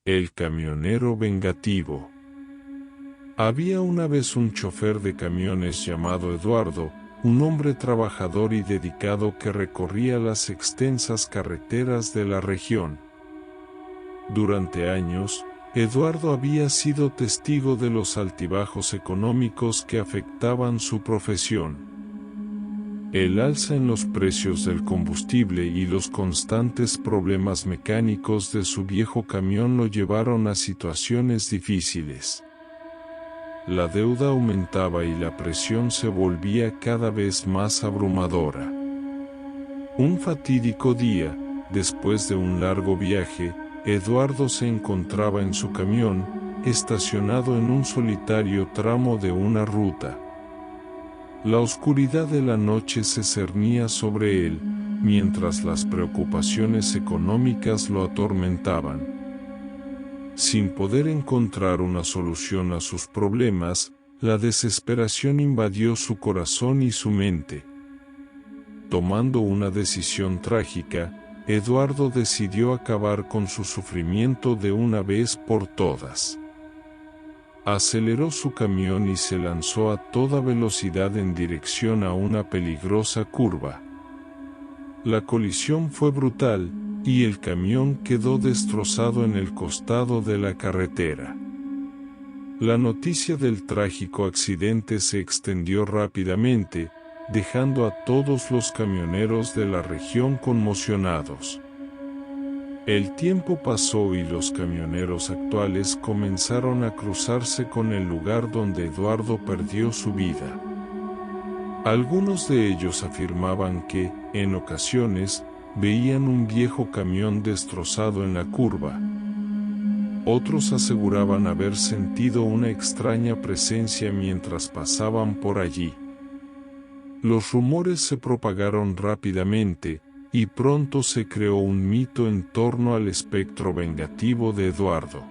El camionero vengativo. Había una vez un chofer de camiones llamado Eduardo, un hombre trabajador y dedicado que recorría las extensas carreteras de la región. Durante años, Eduardo había sido testigo de los altibajos económicos que afectaban su profesión. El alza en los precios del combustible y los constantes problemas mecánicos de su viejo camión lo llevaron a situaciones difíciles. La deuda aumentaba y la presión se volvía cada vez más abrumadora. Un fatídico día, después de un largo viaje, Eduardo se encontraba en su camión, estacionado en un solitario tramo de una ruta. La oscuridad de la noche se cernía sobre él, mientras las preocupaciones económicas lo atormentaban. Sin poder encontrar una solución a sus problemas, la desesperación invadió su corazón y su mente. Tomando una decisión trágica, Eduardo decidió acabar con su sufrimiento de una vez por todas. Aceleró su camión y se lanzó a toda velocidad en dirección a una peligrosa curva. La colisión fue brutal, y el camión quedó destrozado en el costado de la carretera. La noticia del trágico accidente se extendió rápidamente, dejando a todos los camioneros de la región conmocionados. El tiempo pasó y los camioneros actuales comenzaron a cruzarse con el lugar donde Eduardo perdió su vida. Algunos de ellos afirmaban que, en ocasiones, veían un viejo camión destrozado en la curva. Otros aseguraban haber sentido una extraña presencia mientras pasaban por allí. Los rumores se propagaron rápidamente, y pronto se creó un mito en torno al espectro vengativo de Eduardo.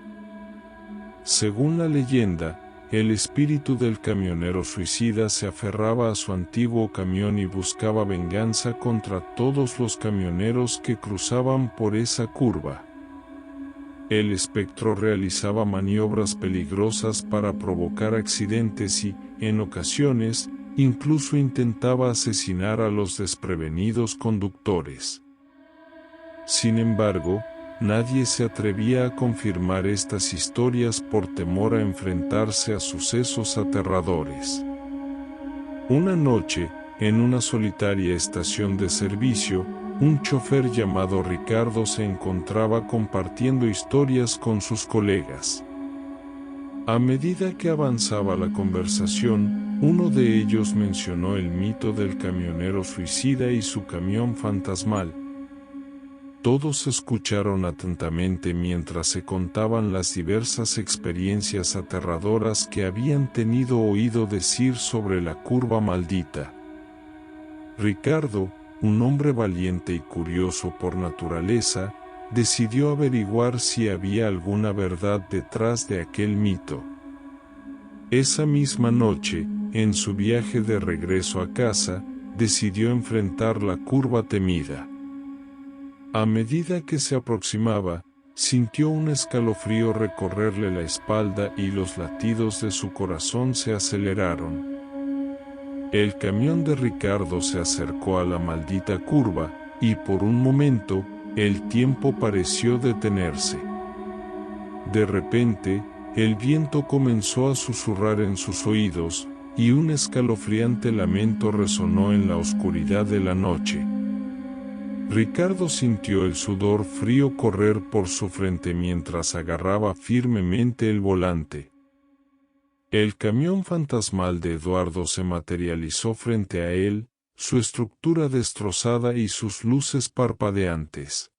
Según la leyenda, el espíritu del camionero suicida se aferraba a su antiguo camión y buscaba venganza contra todos los camioneros que cruzaban por esa curva. El espectro realizaba maniobras peligrosas para provocar accidentes y, en ocasiones, incluso intentaba asesinar a los desprevenidos conductores. Sin embargo, nadie se atrevía a confirmar estas historias por temor a enfrentarse a sucesos aterradores. Una noche, en una solitaria estación de servicio, un chofer llamado Ricardo se encontraba compartiendo historias con sus colegas. A medida que avanzaba la conversación, uno de ellos mencionó el mito del camionero suicida y su camión fantasmal. Todos escucharon atentamente mientras se contaban las diversas experiencias aterradoras que habían tenido oído decir sobre la curva maldita. Ricardo, un hombre valiente y curioso por naturaleza, decidió averiguar si había alguna verdad detrás de aquel mito. Esa misma noche, en su viaje de regreso a casa, decidió enfrentar la curva temida. A medida que se aproximaba, sintió un escalofrío recorrerle la espalda y los latidos de su corazón se aceleraron. El camión de Ricardo se acercó a la maldita curva, y por un momento, el tiempo pareció detenerse. De repente, el viento comenzó a susurrar en sus oídos, y un escalofriante lamento resonó en la oscuridad de la noche. Ricardo sintió el sudor frío correr por su frente mientras agarraba firmemente el volante. El camión fantasmal de Eduardo se materializó frente a él, su estructura destrozada y sus luces parpadeantes.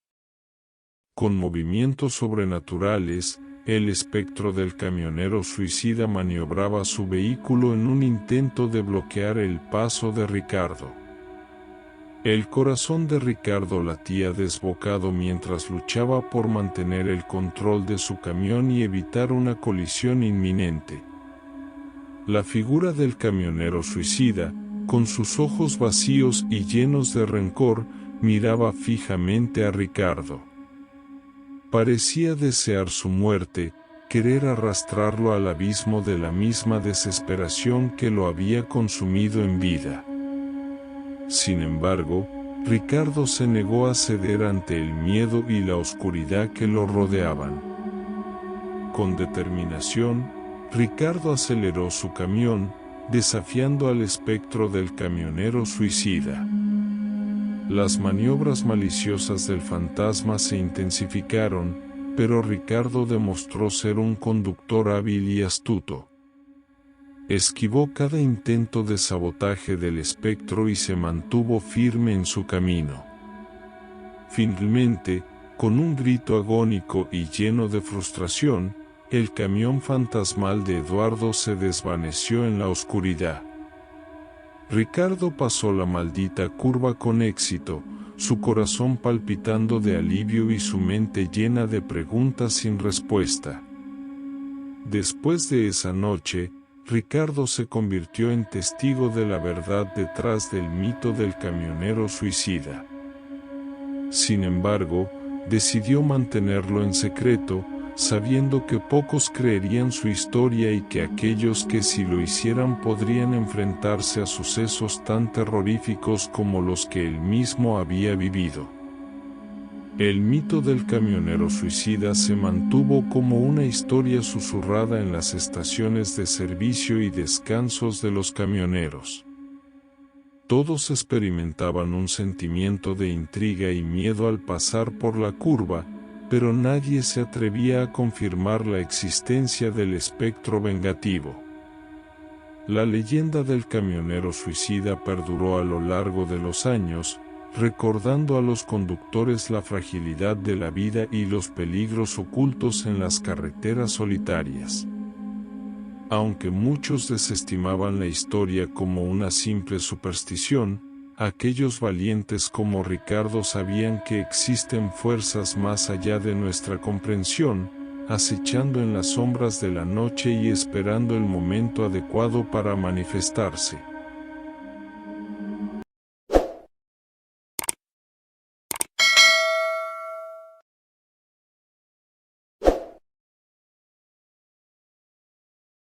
Con movimientos sobrenaturales, el espectro del camionero suicida maniobraba su vehículo en un intento de bloquear el paso de Ricardo. El corazón de Ricardo latía desbocado mientras luchaba por mantener el control de su camión y evitar una colisión inminente. La figura del camionero suicida, con sus ojos vacíos y llenos de rencor, miraba fijamente a Ricardo. Parecía desear su muerte, querer arrastrarlo al abismo de la misma desesperación que lo había consumido en vida. Sin embargo, Ricardo se negó a ceder ante el miedo y la oscuridad que lo rodeaban. Con determinación, Ricardo aceleró su camión, desafiando al espectro del camionero suicida. Las maniobras maliciosas del fantasma se intensificaron, pero Ricardo demostró ser un conductor hábil y astuto. Esquivó cada intento de sabotaje del espectro y se mantuvo firme en su camino. Finalmente, con un grito agónico y lleno de frustración, el camión fantasmal de Eduardo se desvaneció en la oscuridad. Ricardo pasó la maldita curva con éxito, su corazón palpitando de alivio y su mente llena de preguntas sin respuesta. Después de esa noche, Ricardo se convirtió en testigo de la verdad detrás del mito del camionero suicida. Sin embargo, decidió mantenerlo en secreto, sabiendo que pocos creerían su historia y que aquellos que sí lo hicieran podrían enfrentarse a sucesos tan terroríficos como los que él mismo había vivido. El mito del camionero suicida se mantuvo como una historia susurrada en las estaciones de servicio y descansos de los camioneros. Todos experimentaban un sentimiento de intriga y miedo al pasar por la curva, pero nadie se atrevía a confirmar la existencia del espectro vengativo. La leyenda del camionero suicida perduró a lo largo de los años, recordando a los conductores la fragilidad de la vida y los peligros ocultos en las carreteras solitarias. Aunque muchos desestimaban la historia como una simple superstición, aquellos valientes como Ricardo sabían que existen fuerzas más allá de nuestra comprensión, acechando en las sombras de la noche y esperando el momento adecuado para manifestarse.